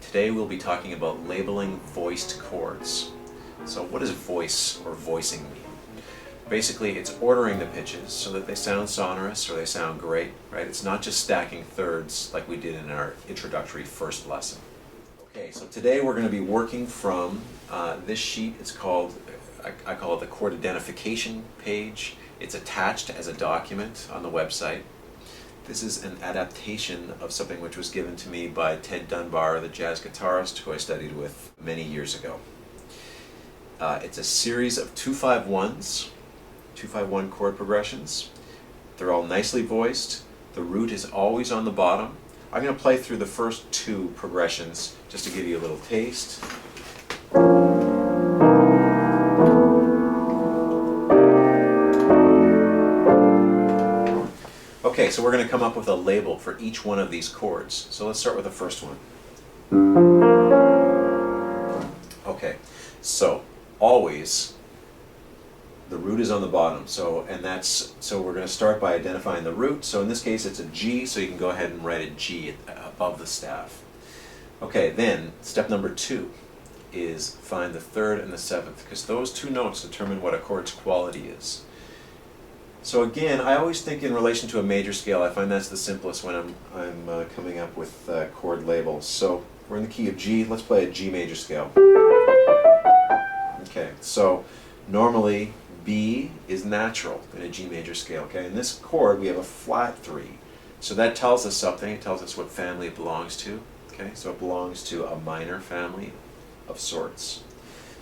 Today we'll be talking about labeling voiced chords. So what does voice or voicing mean? Basically, it's ordering the pitches so that they sound sonorous or they sound great, right? It's not just stacking thirds like we did in our introductory first lesson. Okay, so today we're going to be working from this sheet. It's called, I call it the chord identification page. It's attached as a document on the website. This is an adaptation of something which was given to me by Ted Dunbar, the jazz guitarist who I studied with many years ago. It's a series of 2-5-1s, 2-5-1 chord progressions. They're all nicely voiced. The root is always on the bottom. I'm going to play through the first two progressions just to give you a little taste. Okay, so we're going to come up with a label for each one of these chords. So let's start with the first one. Okay, so always the root is on the bottom. So we're going to start by identifying the root. So in this case it's a G, so you can go ahead and write a G above the staff. Okay, then step number 2 is find the 3rd and the 7th, because those two notes determine what a chord's quality is. So again, I always think in relation to a major scale. I find that's the simplest when I'm coming up with chord labels. So we're in the key of G. Let's play a G major scale. Okay, so normally B is natural in a G major scale. Okay, in this chord we have a flat 3. So that tells us something. It tells us what family it belongs to. Okay, so it belongs to a minor family of sorts.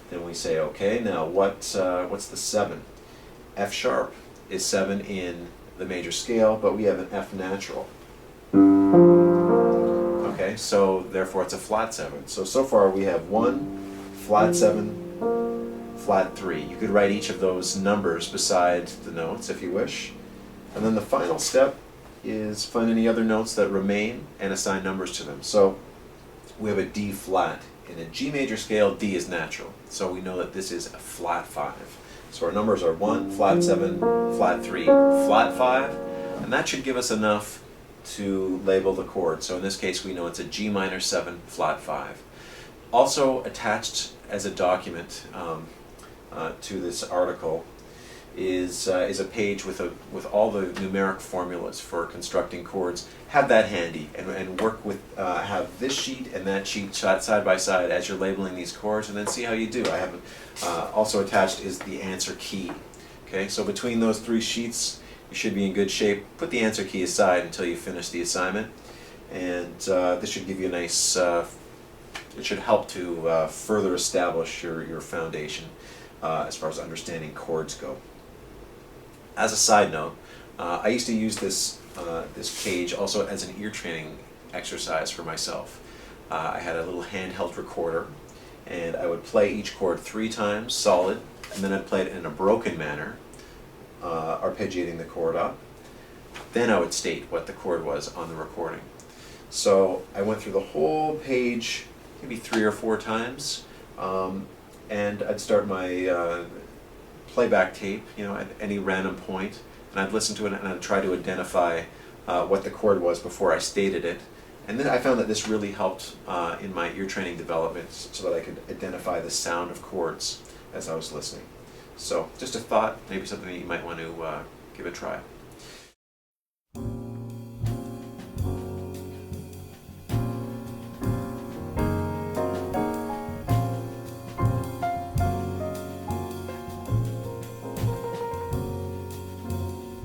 Then we say, okay, now what's the 7? F sharp is 7 in the major scale, but we have an F natural. Okay, so therefore it's a flat 7. So far we have 1, flat 7, flat 3. You could write each of those numbers beside the notes if you wish. And then the final step is find any other notes that remain and assign numbers to them. So we have a D flat. In a G major scale, D is natural. So we know that this is a flat 5. So our numbers are 1, flat 7, flat 3, flat 5, and that should give us enough to label the chord. So in this case we know it's a G minor 7, flat 5. Also attached as a document to this article is a page with all the numeric formulas for constructing chords. Have that handy and work with, have this sheet and that sheet side by side as you're labeling these chords, and then see how you do. I have also attached is the answer key. Okay, so between those 3 sheets you should be in good shape. Put the answer key aside until you finish the assignment, and this should give you a nice, it should help to further establish your foundation as far as understanding chords go. As a side note, I used to use this page also as an ear training exercise for myself. I had a little handheld recorder, and I would play each chord 3 times solid, and then I'd play it in a broken manner, arpeggiating the chord up. Then I would state what the chord was on the recording. So I went through the whole page maybe 3 or 4 times, and I'd start my playback tape, at any random point, and I'd listen to it and I'd try to identify what the chord was before I stated it. And then I found that this really helped in my ear training development so that I could identify the sound of chords as I was listening. So just a thought, maybe something that you might want to give a try.